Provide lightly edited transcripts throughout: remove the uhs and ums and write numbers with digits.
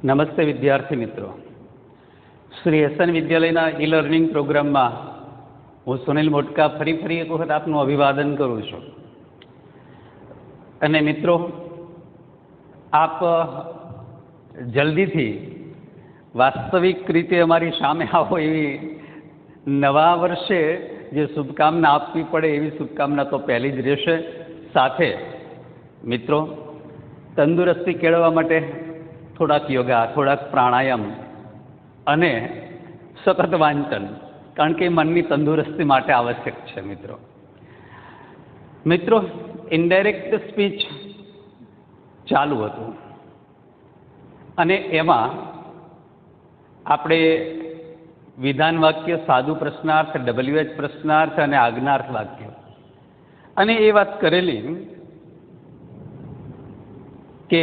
નમસ્તે વિદ્યાર્થી મિત્રો, શ્રી એસએન વિદ્યાલયના ઈ લર્નિંગ પ્રોગ્રામમાં હું સુનિલ મોટકા ફરી એક વખત આપનું અભિવાદન કરું છું. અને મિત્રો, આપ જલ્દીથી વાસ્તવિક રીતે અમારી સામે આવો એવી નવા વર્ષે જે શુભકામના આપવી પડે એવી શુભકામના તો પહેલી જ રહેશે. સાથે મિત્રો, તંદુરસ્તી કેળવવા માટે થોડાક યોગા, થોડાક પ્રાણાયામ અને સતત વાંચન, કારણ કે મનની તંદુરસ્તી માટે આવશ્યક છે. મિત્રો ઇનડાયરેક્ટ સ્પીચ ચાલુ હતું અને એમાં આપણે વિધાન વાક્ય, સાદું પ્રશ્નાર્થ, WH પ્રશ્નાર્થ અને આજ્ઞાર્થ વાક્ય અને એ વાત કરેલી કે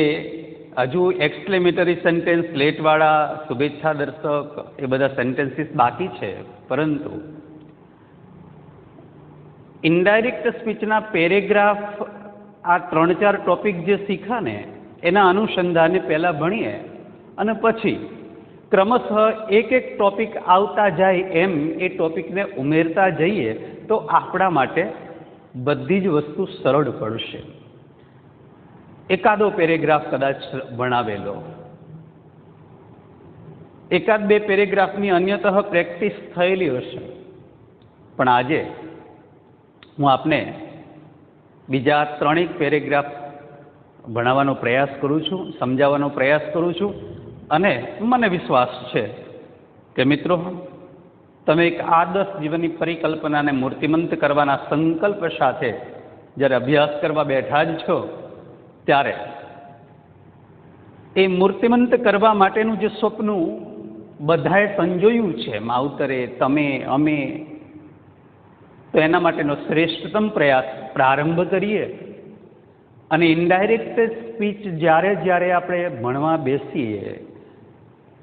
હજુ એક્સક્લેમેટરી સેન્ટેન્સ, લેટવાળા, શુભેચ્છા દર્શક, એ બધા સેન્ટેન્સીસ બાકી છે. પરંતુ ઇનડાયરેક્ટ સ્પીચના પેરેગ્રાફ, આ 3-4 ટોપિક જે શીખા ને એના અનુસંધાને પહેલાં ભણીએ અને પછી ક્રમશઃ એક ટોપિક આવતા જાય એમ એ ટોપિકને ઉમેરતા જઈએ તો આપણા માટે બધી જ વસ્તુ સરળ પડશે. એકાદો પેરેગ્રાફ કદાચ ભણાવેલો, 1-2 પેરેગ્રાફની અન્યતઃ પ્રેક્ટિસ થયેલી હશે, પણ આજે હું આપને બીજા 3 પેરેગ્રાફ ભણાવવાનો પ્રયાસ કરું છું, સમજાવવાનો પ્રયાસ કરું છું. અને મને વિશ્વાસ છે કે મિત્રો, તમે એક આદર્શ જીવનની પરિકલ્પનાને મૂર્તિમંત કરવાના સંકલ્પ સાથે જ્યારે અભ્યાસ કરવા બેઠા જ છો, ત્યારે એ મૂર્તિમંત કરવા માટેનું જે સ્વપ્ન બધાએ સંજોયું છે, માવતરે, તમે, અમે, તો એના માટેનો શ્રેષ્ઠતમ પ્રયાસ પ્રારંભ કરીએ. અને ઇનડાયરેક્ટ સ્પીચ જ્યારે આપણે ભણવા બેસીએ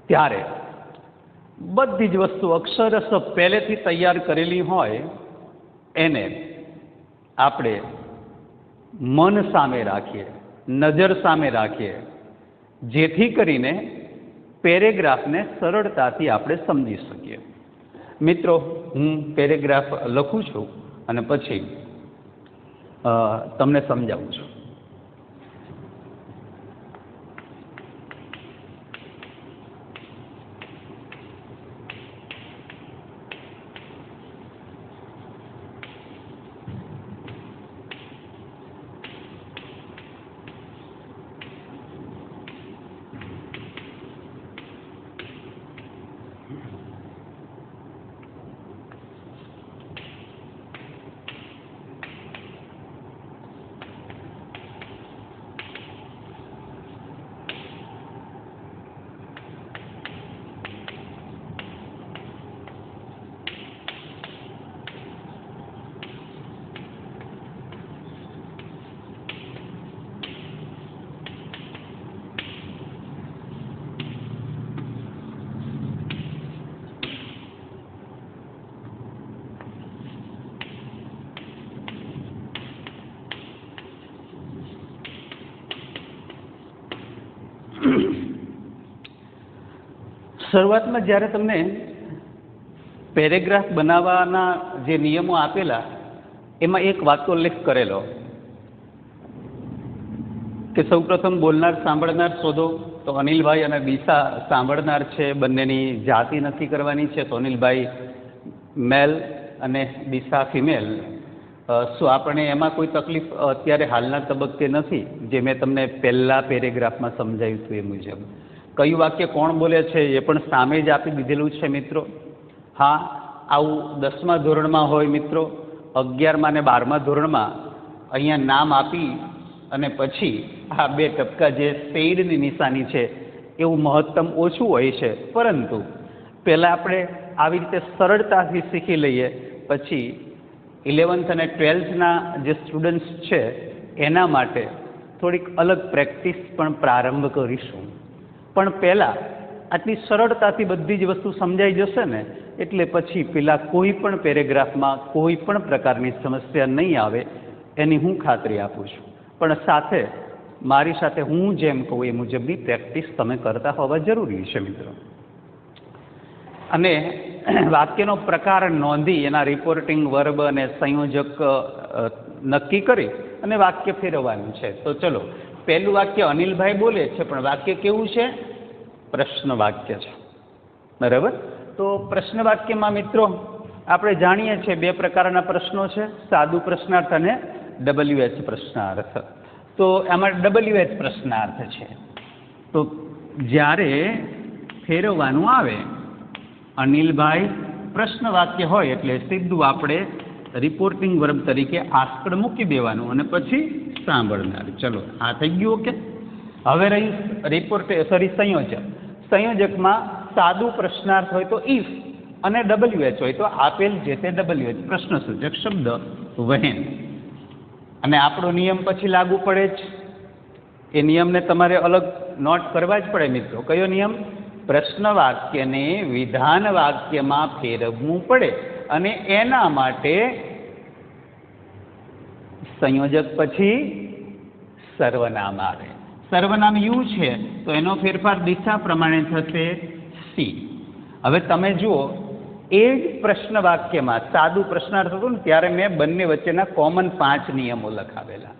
ત્યારે બધી જ વસ્તુ અક્ષરશ પહેલેથી તૈયાર કરેલી હોય એને આપણે મન સામે રાખીએ, નજર સામે રાખીએ, જેથી કરીને પેરેગ્રાફને સરળતાથી આપણે સમજી શકીએ. મિત્રો, હું પેરેગ્રાફ લખું છું અને પછી તમને સમજાવું છું. શરૂઆતમાં જ્યારે તમને પેરેગ્રાફ બનાવવાના જે નિયમો આપેલા એમાં એક વાતનો ઉલ્લેખ કરેલો કે સૌપ્રથમ બોલનાર સાંભળનાર શોધો. તો અનિલભાઈ અને દિશા સાંભળનાર છે, બંનેની જાતિ નક્કી કરવાની છે. તો અનિલભાઈ મેલ અને દિશા ફિમેલ. શું આપણે એમાં કોઈ તકલીફ અત્યારે હાલના તબક્કે નથી, જે મેં તમને પહેલા પેરેગ્રાફમાં સમજાવ્યું હતું એ મુજબ. કયું વાક્ય કોણ બોલે છે એ પણ સામે જ આપી દીધેલું છે મિત્રો. હા, આવું 10મા ધોરણમાં હોય મિત્રો, 11મા અને 12મા ધોરણમાં અહીંયા નામ આપી અને પછી આ 2 ટપકા જે શેડની નિશાની છે એવું મહત્તમ ઓછું હોય છે. પરંતુ પહેલાં આપણે આવી રીતે સરળતાથી શીખી લઈએ, પછી 11th અને 12thના જે સ્ટુડન્ટ્સ છે એના માટે થોડીક અલગ પ્રેક્ટિસ પણ પ્રારંભ કરીશું. પણ પહેલાં આટલી સરળતાથી બધી જ વસ્તુ સમજાઈ જશે ને એટલે પછી પેલા કોઈ પણ પેરેગ્રાફમાં કોઈ પણ પ્રકારની સમસ્યા નહીં આવે એની હું ખાતરી આપું છું. પણ સાથે મારી સાથે હું જેમ કહું એ મુજબની પ્રેક્ટિસ તમે કરતા હોવા જરૂરી છે મિત્રો. અને વાક્યનો પ્રકાર નોંધી એના રિપોર્ટિંગ વર્બ અને સંયોજક નક્કી કરી અને વાક્ય ફેરવવાનું છે. તો ચલો, પહેલું વાક્ય અનિલભાઈ બોલે છે, પણ વાક્ય કેવું છે? પ્રશ્ન વાક્ય છે, બરાબર. તો પ્રશ્ન વાક્યમાં મિત્રો આપણે જાણીએ છીએ બે પ્રકારના પ્રશ્નો છે, સાદું પ્રશ્નાર્થ અને WH પ્રશ્નાર્થ. તો એમાં WH પ્રશ્નાર્થ છે. તો જ્યારે ફેરવવાનું આવે, અનિલભાઈ પ્રશ્ન વાક્ય હોય એટલે સીધું આપણે રિપોર્ટિંગ વર્બ તરીકે આસ્કડ મૂકી દેવાનું અને પછી સાંભળનાર. ચલો, આ થઈ ગયું. ઓકે. હવે રહ્યું સંયોજક. સંયોજકમાં સાદું પ્રશ્નાર્થ હોય તો ઇફ અને WH હોય તો આપેલ જે તે WH પ્રશ્નસૂચક શબ્દ વહેન. અને આપણો નિયમ પછી લાગુ પડે જ. એ નિયમને તમારે અલગ નોટ કરવા જ પડે મિત્રો. કયો નિયમ? પ્રશ્ન વાક્યને વિધાન વાક્યમાં ફેરવવું પડે અને એના માટે સંયોજક પછી સર્વનામ આવે. સર્વનામ યુ છે તો એનો ફેરફાર દિશા પ્રમાણે થશે સી. હવે તમે જુઓ, એ જ પ્રશ્ન વાક્યમાં સાદું પ્રશ્નાર્થ હતું ને ત્યારે મેં બંને વચ્ચેના કોમન 5 નિયમો લખાવેલા.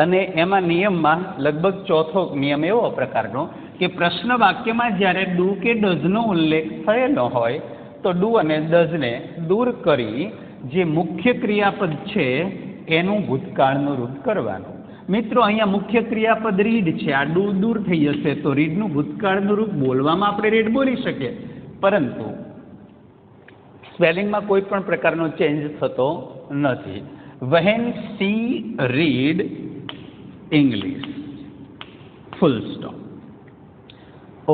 અને એમાં નિયમમાં લગભગ ચોથો નિયમ એવો પ્રકારનો કે પ્રશ્ન વાક્યમાં જ્યારે ડુ કે ડઝનો ઉલ્લેખ થયેલો હોય તો ડુ અને ડઝને દૂર કરી જે મુખ્ય ક્રિયાપદ છે એનું ભૂતકાળનું રૂપ કરવાનું. મિત્રો, અહીંયા મુખ્ય ક્રિયાપદ રીડ છે, આ ડુ દૂર થઈ જશે તો રીડનું ભૂતકાળનું રૂપ બોલવામાં આપણે રીડ બોલી શકીએ, પરંતુ સ્પેલિંગમાં કોઈ પણ પ્રકારનો ચેન્જ થતો નથી. When she read English, full stop.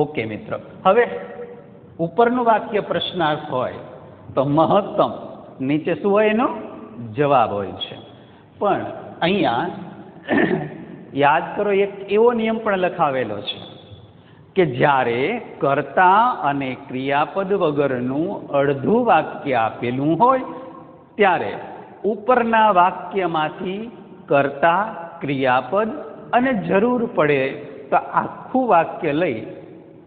Okay મિત્રો, હવે ઉપરનું વાક્ય પ્રશ્નાર્થ હોય તો મહત્તમ નીચે શું હોય? એનો જવાબ હોય છે. પણ અહીંયા યાદ કરો, એક એવો નિયમ પણ લખાવેલો છે કે જ્યારે કર્તા અને ક્રિયાપદ વગરનું અડધું વાક્ય આપેલું હોય ત્યારે ઉપરના વાક્યમાંથી કર્તા, ક્રિયાપદ અને જરૂર પડે તો આખું વાક્ય લઈ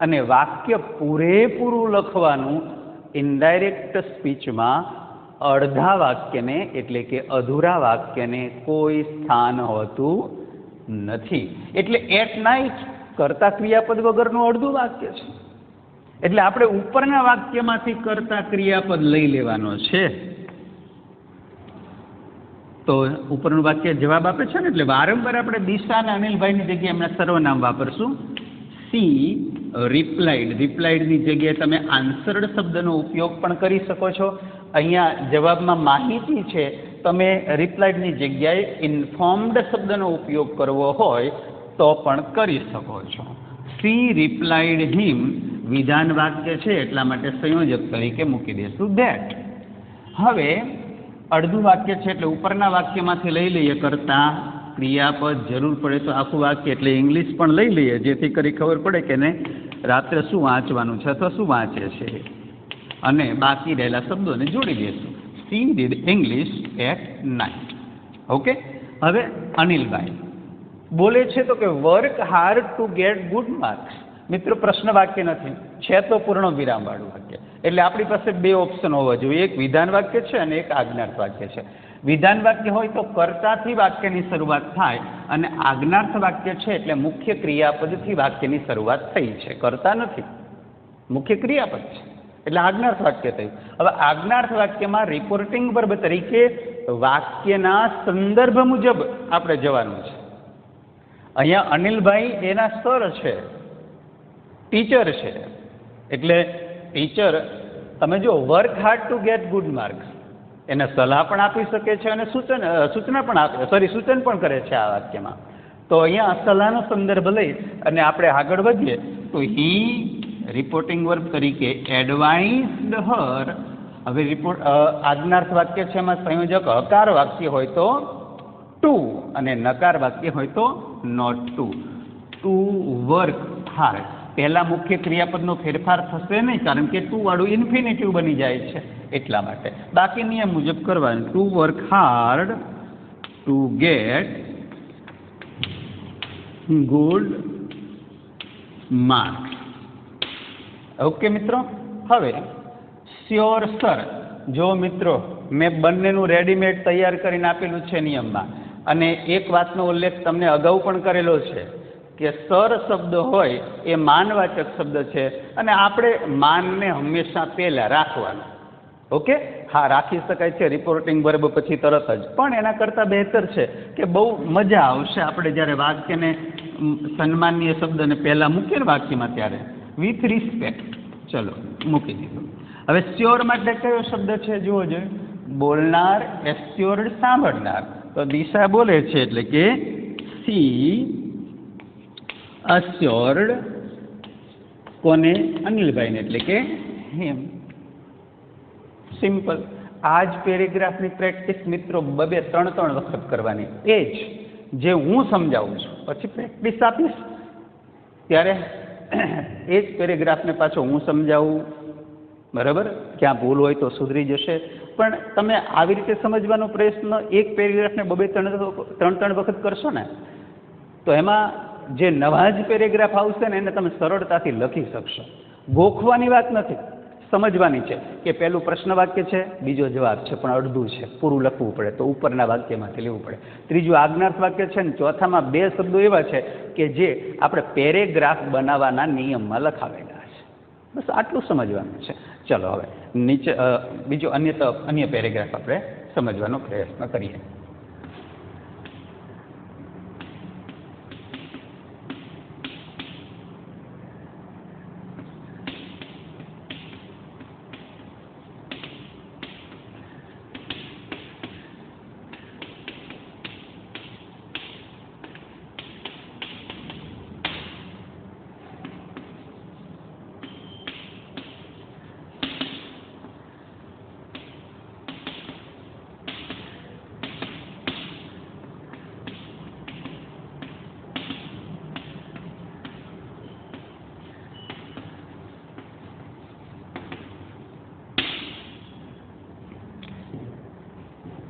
અને વાક્ય પૂરેપૂરું લખવાનું. ઇનડાયરેક્ટ સ્પીચમાં અડધા વાક્યને એટલે કે અધૂરા વાક્યને કોઈ સ્થાન હોતું નથી. એટલે એટ નાઇટ કર્તા ક્રિયાપદ વગરનું અડધું વાક્ય છે. એટલે આપણે ઉપરના વાક્યમાંથી કર્તા ક્રિયાપદ લઈ લેવાનો છે. તો ઉપરનું વાક્ય જવાબ આપે છે ને, એટલે વારંવાર આપણે દિશા અને અનિલભાઈની જગ્યાએ એમના સર્વનામ વાપરશું. C replied. રિપ્લાઇડની જગ્યાએ તમે આન્સર્ડ શબ્દનો ઉપયોગ પણ કરી શકો છો. અહીંયા જવાબમાં માહિતી છે, તમે રિપ્લાઇડની જગ્યાએ ઇન્ફોર્મ્ડ શબ્દનો ઉપયોગ કરવો હોય તો પણ કરી શકો છો. સી રિપ્લાઇડ હિમ વિધાન વાક્ય છે એટલા માટે સંયોજક તરીકે મૂકી દઈશું ધેટ. હવે અડધું વાક્ય છે એટલે ઉપરના વાક્યમાંથી લઈ લઈએ કર્તા, ક્રિયાપદ, જરૂર પડે તો આખું વાક્ય એટલે ઇંગ્લિશ પણ લઈ લઈએ, જેથી કરી ખબર પડે કે ને રાત્રે શું વાંચવાનું છે અથવા શું વાંચે છે, અને બાકી રહેલા શબ્દોને જોડી દઈશું. See read English at night. Okay. હવે અનિલભાઈ બોલે છે તો કે work hard to get good marks. મિત્રો, પ્રશ્ન વાક્ય નથી, છે તો પૂર્ણ વિરામ વાળું વાક્ય. એટલે આપણી પાસે બે ઓપ્શન હોવા જોઈએ, એક વિધાન વાક્ય છે અને એક આજ્ઞાર્થ વાક્ય છે. વિધાન વાક્ય હોય તો કર્તાથી વાક્યની શરૂઆત થાય અને આજ્ઞાર્થ વાક્ય છે એટલે મુખ્ય ક્રિયાપદથી વાક્યની શરૂઆત થઈ છે, કર્તા નથી, મુખ્ય ક્રિયાપદ છે એટલે આજ્ઞાર્થ વાક્ય થયું. હવે આજ્ઞાર્થ વાક્યમાં રિપોર્ટિંગ વર્બ તરીકે વાક્યના સંદર્ભ મુજબ આપણે જવાનું છે. અહીંયા અનિલભાઈ એના સર છે, ટીચર છે, એટલે ટીચર તમે જો work hard to get good marks, એને સલાહ પણ આપી શકે છે અને સૂચના પણ આપે, સૂચન પણ કરે છે આ વાક્યમાં. તો અહીંયા સલાહનો સંદર્ભ લઈ અને આપણે આગળ વધીએ તો હી રિપોર્ટિંગ વર્બ તરીકે એડવાઇઝડ હર. હવે આજ્ઞાર્થ વાક્ય છે એમાં સંયોજક હકાર વાક્ય હોય તો ટુ અને નકાર વાક્ય હોય તો not to. To work hard. પહેલા મુખ્ય ક્રિયાપદનો ફેરફાર થશે નહીં, કારણ કે ટુ વાળું ઇન્ફિનિટિવ બની જાય છે એટલા માટે. બાકી નિયમ મુજબ કરવાનું. Two work hard to get good marks. Okay મિત્રો. હવે શ્યોર સર, જો મિત્રો મેં બંનેનું રેડીમેડ તૈયાર કરીને આપેલું છે નિયમમાં, અને એક વાતનો ઉલ્લેખ તમને અગાઉ પણ કરેલો છે કે સર શબ્દ હોય એ માનવાચક શબ્દ છે અને આપણે માનને હંમેશા પહેલાં રાખવાનું. ઓકે, હા રાખી શકાય છે રિપોર્ટિંગ વર્બ પછી તરત જ, પણ એના કરતાં બહેતર છે કે બહુ મજા આવશે આપણે જ્યારે વાક્યને સન્માનીય શબ્દને પહેલાં મૂકીએ ને વાક્યમાં ત્યારે. With respect. ચલો મૂકી દીધું. હવે શ્યોર માટે કયો શબ્દ છે જુઓ જોઈએ. બોલનાર, એસ્યોર્ડ સાંભળનાર. તો દિશા બોલે છે એટલે કે સી અસ્યોર્ડ કોને? અનિલભાઈને, એટલે કે હિમ. સિમ્પલ. આ જ પેરેગ્રાફની પ્રેક્ટિસ મિત્રો 2-3 વખત કરવાની. એ જ જે હું સમજાવું છું, પછી પ્રેક્ટિસ આપીશ ત્યારે એ જ પેરેગ્રાફને પાછો હું સમજાવું, બરાબર? ક્યાં ભૂલ હોય તો સુધરી જશે. પણ તમે આવી રીતે સમજવાનો પ્રયત્ન એક પેરેગ્રાફને 2-3 વખત કરશો ને તો એમાં જે નવા જ પેરેગ્રાફ આવશે ને એને તમે સરળતાથી લખી શકશો. ગોખવાની વાત નથી, સમજવાની છે કે પહેલું પ્રશ્ન વાક્ય છે, બીજો જવાબ છે, પણ અડધું છે, પૂરું લખવું પડે તો ઉપરના વાક્યમાંથી લેવું પડે. ત્રીજું આજ્ઞાર્થ વાક્ય છે ને ચોથામાં 2 શબ્દો એવા છે કે જે આપણે પેરેગ્રાફ બનાવવાના નિયમમાં લખાવેલા છે. બસ આટલું સમજવાનું છે. ચલો હવે નીચે બીજો અન્ય પેરેગ્રાફ આપણે સમજવાનો પ્રયત્ન કરીએ.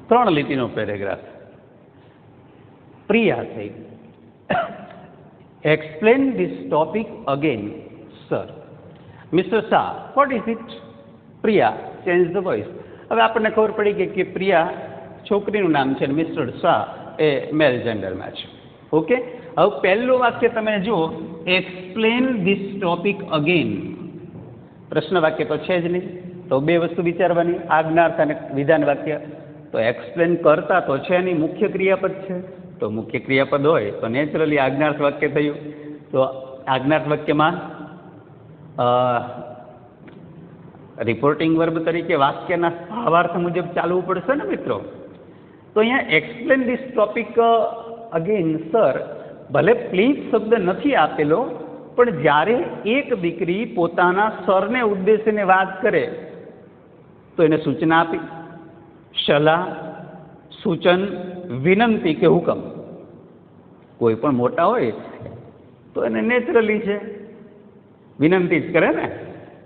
ત્રણ લીટીનો પેરેગ્રાફ. પ્રિયા થઈ. Explain this topic again sir. Mister Shah, what is it? Priya, change the voice. હવે આપણને ખબર પડી ગઈ કે પ્રિયા છોકરીનું નામ છે અને મિસ્ટર શાહ એ મેલ જેન્ડરમાં છે. ઓકે, હવે પહેલું વાક્ય તમે જુઓ, એક્સપ્લેન ધીસ ટોપિક અગેન. પ્રશ્ન વાક્ય તો છે જ નહીં, તો 2 વસ્તુ વિચારવાની, આજ્ઞાર્થ અને વિધાન વાક્ય. તો એક્સપ્લેન કરતા તો છે નહીં, મુખ્ય ક્રિયાપદ છે, તો મુખ્ય ક્રિયાપદ હોય તો નેચરલી આજ્ઞાર્થ વાક્ય થયું. તો આજ્ઞાર્થ વાક્યમાં રિપોર્ટિંગ વર્બ તરીકે વાક્યના ભાવાર્થ મુજબ ચાલવું પડશે ને મિત્રો. તો અહીંયા explain this topic again sir, ભલે પ્લીઝ શબ્દ નથી આપેલો, પણ જ્યારે એક દીકરી પોતાના સરને ઉદ્દેશીને વાત કરે તો એને સૂચના આપી, સલાહ, સૂચન, વિનંતી કે હુકમ. કોઈ પણ મોટા હોય તો એને નેચરલી છે વિનંતી જ કરે ને,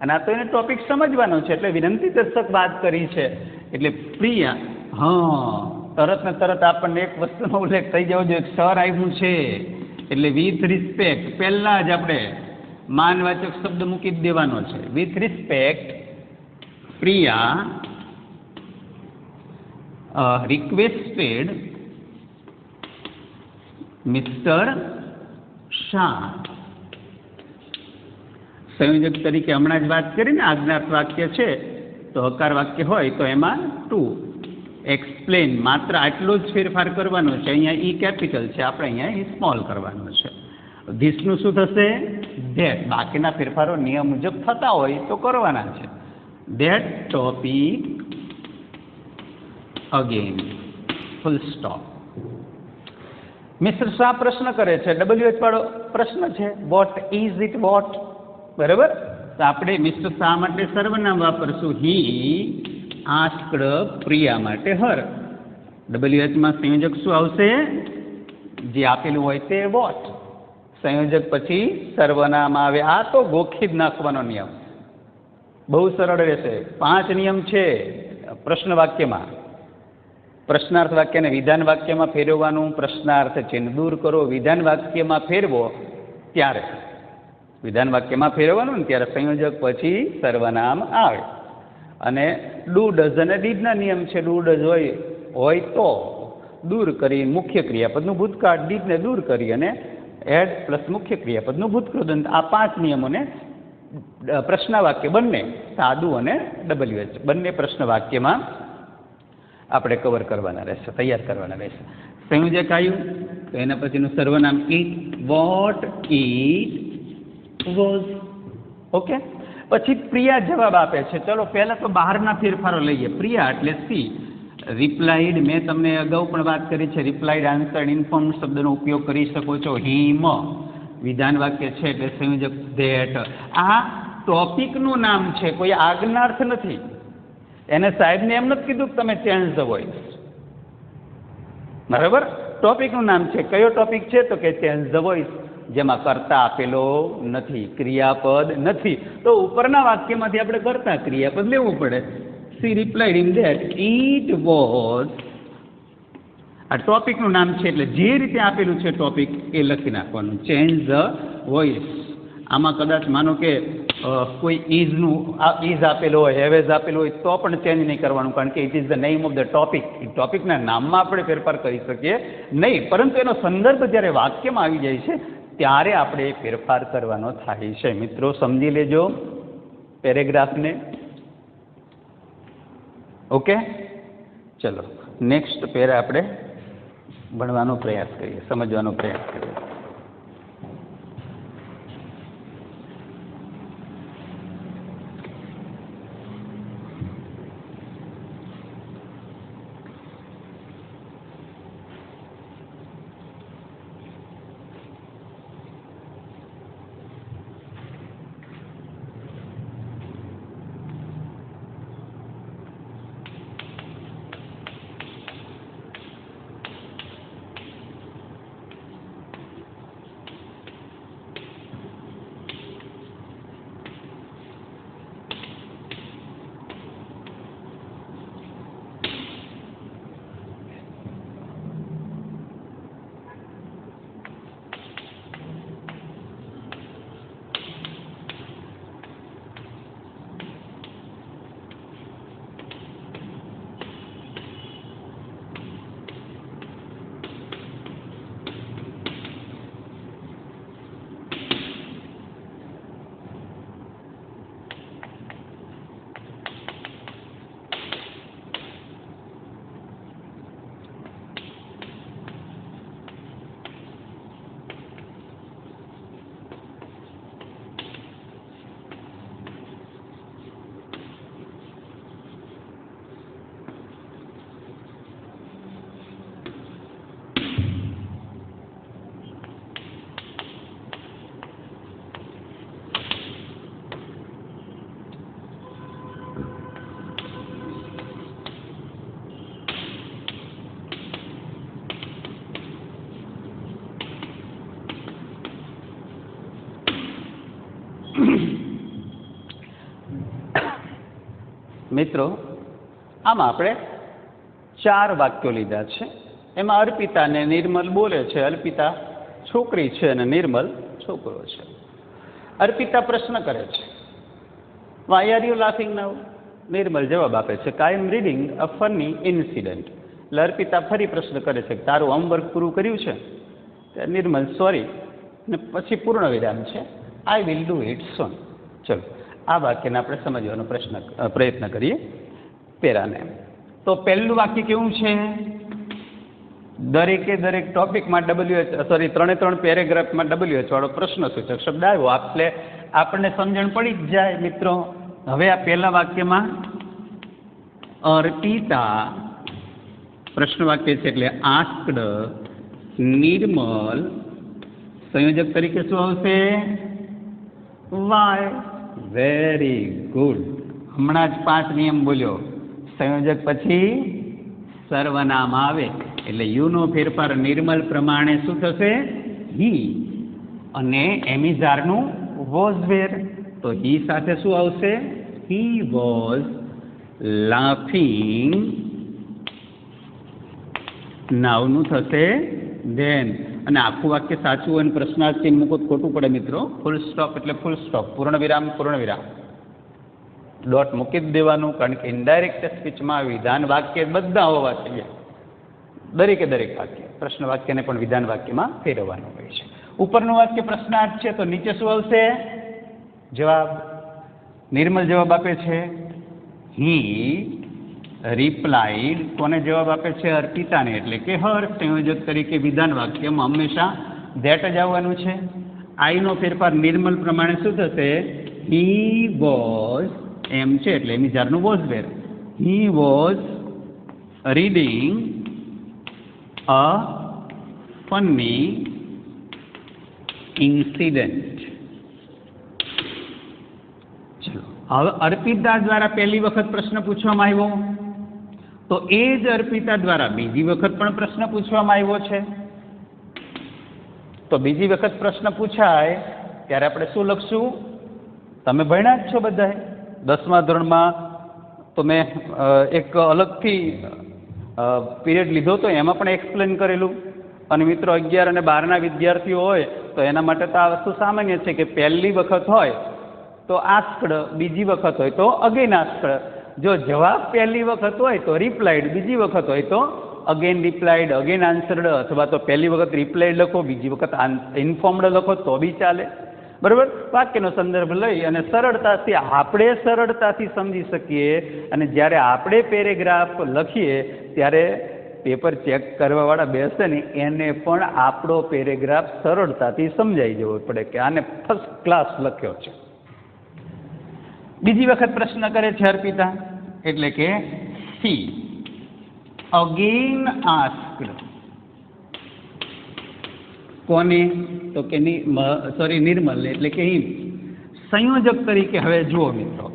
અને આ તો એને ટોપિક સમજવાનો છે એટલે વિનંતી દર્શક વાત કરી છે. એટલે પ્રિયા, હા, તરત ને તરત આપણને એક વસ્તુનો ઉલ્લેખ થઈ જવો જોઈએ, સર આવ્યું છે એટલે વિથ રિસ્પેક્ટ પહેલાં જ આપણે માનવાચક શબ્દ મૂકી જ દેવાનો છે. With respect Priya requested mister Shah. સંયોજક તરીકે હમણાં જ વાત કરીને આજ્ઞાર્થ વાક્ય છે તો હકાર વાક્ય હોય તો એમાં ટુ એક્સપ્લેન માત્ર આટલો જ ફેરફાર કરવાનો છે. અહીંયા ઈ કેપિટલ છે, આપણે અહીંયા ઈ સ્મોલ કરવાનો છે. ધીસનું શું થશે? ધેટ. બાકીના ફેરફારો નિયમ મુજબ થતા હોય તો કરવાના છે. That topic again, full stop. Mister Shah પ્રશ્ન કરે છે, WH વાળો પ્રશ્ન છે, વોટ ઇઝ ઇટ? વોટ, બરાબર. તો આપણે મિસ્ટર શાહ માટે સર્વનામ વાપરશું, હી આસ્ક્ડ પ્રિયા માટે હર. WH માં સંયોજક શું આવશે? જે આપેલું હોય તે વોટ. સંયોજક પછી સર્વનામ આવે. આ તો ગોખી જ નાખવાનો નિયમ, બહુ સરળ રહેશે. 5 નિયમ છે પ્રશ્ન વાક્યમાં. પ્રશ્નાર્થ વાક્યને વિધાન વાક્યમાં ફેરવવાનું, પ્રશ્નાર્થ ચિહ્ન દૂર કરો, વિધાન વાક્યમાં ફેરવો ત્યારે વિધાન વાક્યમાં ફેરવવાનું ને ત્યારે સંયોજક પછી સર્વનામ આવે. અને ડુ ડઝ અને ડીડના નિયમ છે. ડુ ડઝ હોય તો દૂર કરી મુખ્ય ક્રિયાપદનું ભૂતકાળ, ડીડને દૂર કરી અને એડ પ્લસ મુખ્ય ક્રિયાપદનું ભૂતકૃદંત. આ 5 નિયમોને પ્રશ્ન વાક્ય બંને સાદું અને WH બંને પ્રશ્ન વાક્યમાં આપણે કવર કરવાના રહેશે, તૈયાર કરવાના રહેશે. સંયોજક આવ્યું તો એના પછીનું સર્વનામ it, what, it, was. Okay, પછી પ્રિયા જવાબ આપે છે. ચલો પહેલા તો બહારના ફેરફારો લઈએ. પ્રિયા એટલે સી. રિપ્લાઇડ, મેં તમને અગાઉ પણ વાત કરી છે, રિપ્લાઇડ, આન્સર્ડ, ઇન્ફોર્મ શબ્દનો ઉપયોગ કરી શકો છો. હિમ વિધાન વાક્ય છે એટલે સંયોજક ધેટ. આ ટોપિકનું નામ છે, કોઈ આજ્ઞાર્થ નથી. એને સાહેબને એમ નથી કીધું કે તમે ચેન્જ ધ વોઇસ, બરાબર? ટોપિકનું નામ છે. કયો ટોપિક છે? તો કે ચેન્જ ધ વોઇસ, જેમાં કર્તા આપેલો નથી, ક્રિયાપદ નથી. તો ઉપરના વાક્યમાંથી આપણે કર્તા ક્રિયાપદ લેવું પડે. C replied in that it was. આ ટોપિકનું નામ છે એટલે જે રીતે આપેલું છે ટોપિક એ લખી નાખવાનું. Change the voice. આમાં કદાચ માનો કે કોઈ ઇઝનું ઇઝ આપેલો હોય, હેવેઝ આપેલો હોય તો પણ ચેન્જ નહીં કરવાનું, કારણ કે it is the name of the topic. એ ટોપિકના નામમાં આપણે ફેરફાર કરી શકીએ નહીં, પરંતુ એનો સંદર્ભ જ્યારે વાક્યમાં આવી જાય છે ત્યારે આપણે ફેરફાર કરવાનો થાય છે. મિત્રો સમજી લેજો પેરેગ્રાફને. ઓકે, ચલો નેક્સ્ટ પેરા આપણે ભણવાનો પ્રયાસ કરીએ, સમજવાનો પ્રયાસ કરીએ. મિત્રો આમાં આપણે 4 વાક્યો લીધા છે. એમાં અર્પિતા અને નિર્મલ બોલે છે. અર્પિતા છોકરી છે અને નિર્મલ છોકરો છે. અર્પિતા પ્રશ્ન કરે છે, why are you laughing now? Nirmal જવાબ આપે છે, I am reading a funny incident. એટલે અર્પિતા ફરી પ્રશ્ન કરે છે, તારું હોમવર્ક પૂરું કર્યું છે? નિર્મલ સોરી, ને પછી પૂર્ણ વિરામ છે, આઈ વિલ ડુ ઇટ સોન. ચલો આ વાક્યને આપણે સમજવાનો પ્રયત્ન કરીએ પેરાને. તો પહેલું વાક્ય કેવું છે? દરેકે દરેક ટોપિકમાં ત્રણે પેરેગ્રાફમાં WH વાળો પ્રશ્ન સૂચક શબ્દ આવ્યો. આપણને સમજણ પડી જ જાય મિત્રો. હવે આ પહેલા વાક્યમાં અર્પિતા પ્રશ્ન વાક્ય છે એટલે આસ્ક્ડ નિર્મલ, સંયોજક તરીકે શું આવશે? વાય. Very good. હમણાં જ 5 નિયમ બોલ્યો. સંયોજક પછી સર્વનામ આવે એટલે યુનો ફેરફાર નિર્મલ પ્રમાણે શું થશે? હી. અને એમિઝારનું વોઝ વેર, તો હી સાથે શું આવશે? હી વોઝ લાફિંગ નાવનું થશે ધેન. અને આખું વાક્ય સાચું હોય અને પ્રશ્નાર્થ ચિહ્ન મૂકો તો ખોટું પડે મિત્રો. ફૂલ સ્ટોપ એટલે ફૂલ સ્ટોપ, પૂર્ણ વિરામ, ડોટ મૂકી જ દેવાનું. કારણ કે ઇનડાયરેક્ટ સ્પીચમાં વિધાન વાક્ય બધા હોવા જોઈએ. દરેક વાક્ય પ્રશ્ન વાક્યને પણ વિધાન વાક્યમાં ફેરવવાનું હોય છે. ઉપરનું વાક્ય પ્રશ્નાર્થ છે તો નીચે શું આવશે? જવાબ. નિર્મલ જવાબ આપે છે હી રિપ્લાઇડ. કોને જવાબ આપે છે? અર્પિતાને, એટલે કે હર. સંયોજક તરીકે વિધાન વાક્યમાં હંમેશા ધેટ જ આવવાનું છે. આઈનો ફેરફાર નિર્મલ પ્રમાણે શું થશે? હી વોઝ, એમ છે એટલે એની જારનું was were. He was reading a funny incident. ચલો, હવે અર્પિતા દ્વારા પહેલી વખત પ્રશ્ન પૂછવામાં આવ્યો, તો એ જ અર્પિતા દ્વારા બીજી વખત પણ પ્રશ્ન પૂછવામાં આવ્યો છે. તો બીજી વખત પ્રશ્ન પૂછાય ત્યારે આપણે શું લખશું? તમે ભણ્યા જ છો બધાએ. 10મા ધોરણમાં તો મેં એક અલગથી પીરિયડ લીધો તો એમાં પણ એક્સપ્લેન કરેલું. અને મિત્રો 11 અને 12ના વિદ્યાર્થીઓ હોય તો એના માટે તો આ વસ્તુ સામાન્ય છે કે પહેલી વખત હોય તો આસ્કડ, બીજી વખત હોય તો અગેન આસ્કડ. જો જવાબ પહેલી વખત હોય તો રિપ્લાઇડ, બીજી વખત હોય તો અગેન રિપ્લાઇડ, અગેન આન્સર્ડ, અથવા તો પહેલી વખત રિપ્લાઇડ લખો, બીજી વખત ઇન્ફોર્મડ લખો તો બી ચાલે. બરાબર? વાક્યનો સંદર્ભ લઈ અને સરળતાથી સમજી શકીએ. અને જ્યારે આપણે પેરેગ્રાફ લખીએ ત્યારે પેપર ચેક કરવાવાળા બેસે ને એને પણ આપણો પેરેગ્રાફ સરળતાથી સમજાઈ જવો પડે કે આને ફર્સ્ટ ક્લાસ લખ્યો છે. બીજી વખત પ્રશ્ન કરે છે અર્પિતા, એટલે કે સી અગેન આસ્ક્ડ. કોને? તો કે નિર્મલ, એટલે કે હિમ. સંયોજક તરીકે હવે જુઓ મિત્રો,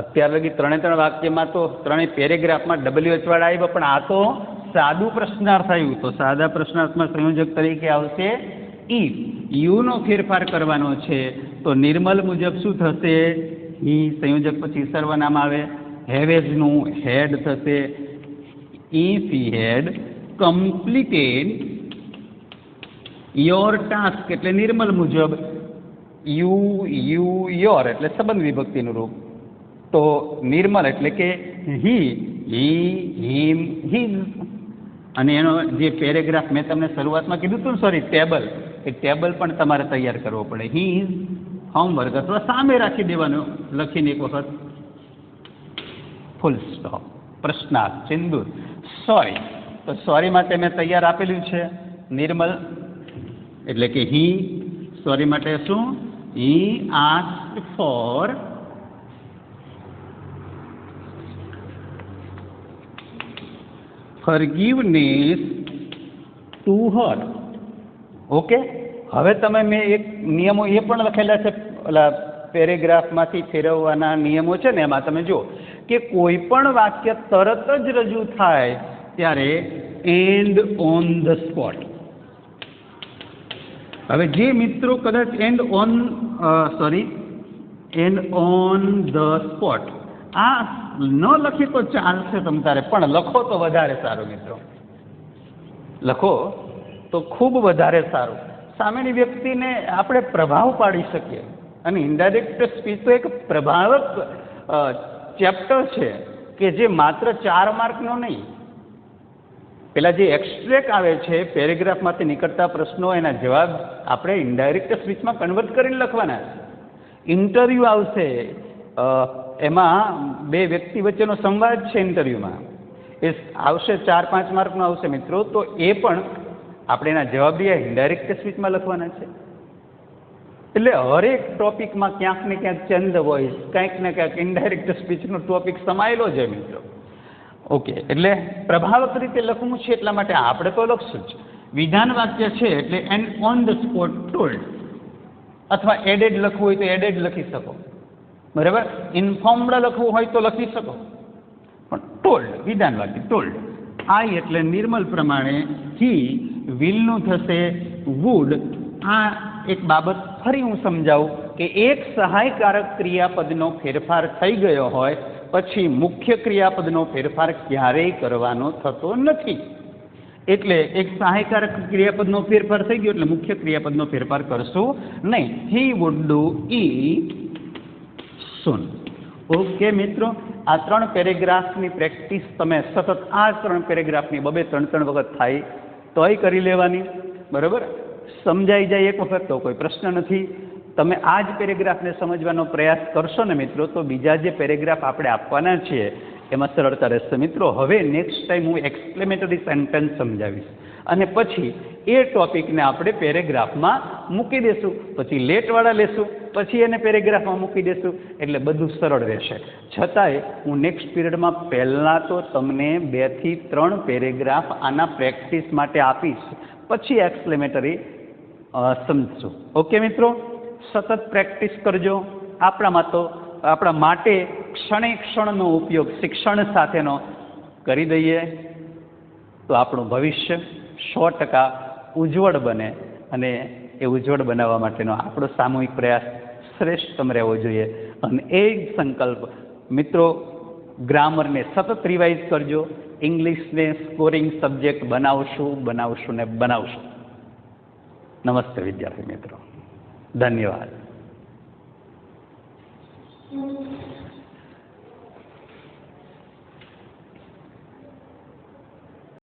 અત્યાર લગી 3 વાક્યમાં તો 3 પેરેગ્રાફમાં WH વાળા આવ્યા, પણ આ તો સાદું પ્રશ્નાર્થ આવ્યું. તો સાદા પ્રશ્નાર્થમાં સંયોજક તરીકે આવશે ઈ. યુનો ફેરફાર કરવાનો છે તો નિર્મલ મુજબ શું થશે? ઈ સંયોજક પછી સર્વનામ આવે. હેવેઝનું હેડ થશે. If he had completed your task, એટલે નિર્મલ મુજબ. યુ યોર એટલે સંબંધ વિભક્તિનું રૂપ. તો નિર્મલ એટલે કે હી હિમ હિઝ. અને એનો જે પેરેગ્રાફ મેં તમને શરૂઆતમાં કીધું હતું ને, ટેબલ, એ ટેબલ પણ તમારે તૈયાર કરવો પડે. હી ઇઝ હોમવર્ક, અથવા સામે રાખી દેવાનું લખીને એક વખત. ફૂલ સ્ટોપ, પ્રશ્નાર્થ, સિંદૂર. સોરી, તો સોરી માટે મેં તૈયાર આપેલું છે નિર્મલ, એટલે કે હી. સોરી માટે શું? He asked for forgiveness to her. Okay, હવે તમે મેં એક નિયમો એ પણ લખેલા છે ઓલા પેરેગ્રાફમાંથી ફેરવવાના નિયમો છે ને, એમાં તમે જુઓ કે કોઈ પણ વાક્ય તરત જ રજૂ થાય ત્યારે એન્ડ ઓન ધ સ્પોટ. હવે જે મિત્રો કદાચ એન્ડ ઓન ધ સ્પોટ આ ન લખી તો ચાલશે તમારે, પણ લખો તો વધારે સારું મિત્રો. લખો તો ખૂબ વધારે સારું. સામેની વ્યક્તિને આપણે પ્રભાવ પાડી શકીએ. અને ઇનડાયરેક્ટ સ્પીચ તો એક પ્રભાવક ચેપ્ટર છે કે જે માત્ર 4 માર્કનો નહીં. પેલા જે એક્સ્ટ્રેક્ટ આવે છે પેરેગ્રાફમાંથી નીકળતા પ્રશ્નો, એના જવાબ આપણે ઇનડાયરેક્ટ સ્પીચમાં કન્વર્ટ કરીને લખવાના છે. ઇન્ટરવ્યૂ આવશે, એમાં 2 વ્યક્તિ વચ્ચેનો સંવાદ છે ઇન્ટરવ્યૂમાં, એ આવશે 4-5 માર્કનો આવશે મિત્રો. તો એ પણ આપણે એના જવાબ ઇનડાયરેક્ટ સ્પીચમાં લખવાના છે. એટલે હરેક ટોપિકમાં ક્યાંક ને ક્યાંક ચેન્જ હોય, કંઈક ને ક્યાંક ઇનડાયરેક્ટ સ્પીચનો ટોપિક સમાયેલો છે મિત્રો. ઓકે, એટલે પ્રભાવક રીતે લખવું છે એટલા માટે આપણે તો લખશું જ. વિધાન વાક્ય છે એટલે and on the spot told, અથવા એડેડ લખવું હોય તો એડેડ લખી શકો. બરાબર? ઇન્ફોર્મડ લખવું હોય તો લખી શકો, પણ ટોલ્ડ વિધાન વાક્ય ટોલ્ડ. આઈ એટલે નિર્મલ પ્રમાણે. હી વિલનું થશે વુડ. આ એક બાબત ફરી હું સમજાવું કે એક સહાયકારક ક્રિયાપદનો ફેરફાર થઈ ગયો હોય પછી મુખ્ય ક્રિયાપદનો ફેરફાર ક્યારેય કરવાનો થતો નથી. એટલે એક સહાયકારક ક્રિયાપદનો ફેરફાર થઈ ગયો એટલે મુખ્ય ક્રિયાપદનો ફેરફાર કરશું નહીં. He would do it soon. Okay મિત્રો, આ 3 પેરેગ્રાફની પ્રેક્ટિસ તમે સતત આ 3 પેરેગ્રાફની 2-3 વખત થાય તોય કરી લેવાની. બરાબર, સમજાઈ જાય એક વખત તો કોઈ પ્રશ્ન નથી. તમે આ જ પેરેગ્રાફને સમજવાનો પ્રયાસ કરશો ને મિત્રો, તો બીજા જે પેરેગ્રાફ આપણે આપવાના છીએ એમાં સરળતા રહેશે. મિત્રો હવે નેક્સ્ટ ટાઈમ હું એક્સપ્લેમેટરી સેન્ટેન્સ સમજાવીશ અને પછી એ ટોપિકને આપણે પેરેગ્રાફમાં મૂકી દેશું, પછી લેટવાળા લેશું, પછી એને પેરેગ્રાફમાં મૂકી દેશું, એટલે બધું સરળ રહેશે. છતાંય હું નેક્સ્ટ પીરિયડમાં પહેલાં તો તમને 2 થી 3 પેરેગ્રાફ આના પ્રેક્ટિસ માટે આપીશ, પછી એક્સપ્લેમેટરી સમજશું. ઓકે મિત્રો, સતત પ્રેક્ટિસ કરજો. આપણા માટે ક્ષણે ક્ષણનો ઉપયોગ શિક્ષણ સાથેનો કરી દઈએ તો આપણું ભવિષ્ય 100% ઉજ્જવળ બને, અને એ ઉજ્જવળ બનાવવા માટેનો આપણો સામૂહિક પ્રયાસ શ્રેષ્ઠતમ રહેવો જોઈએ. અને એ જ સંકલ્પ મિત્રો, ગ્રામરને સતત રિવાઇઝ કરજો. ઇંગ્લિશને સ્કોરિંગ સબ્જેક્ટ બનાવશું ને બનાવશું. નમસ્તે વિદ્યાર્થી મિત્રો, ધન્યવાદ.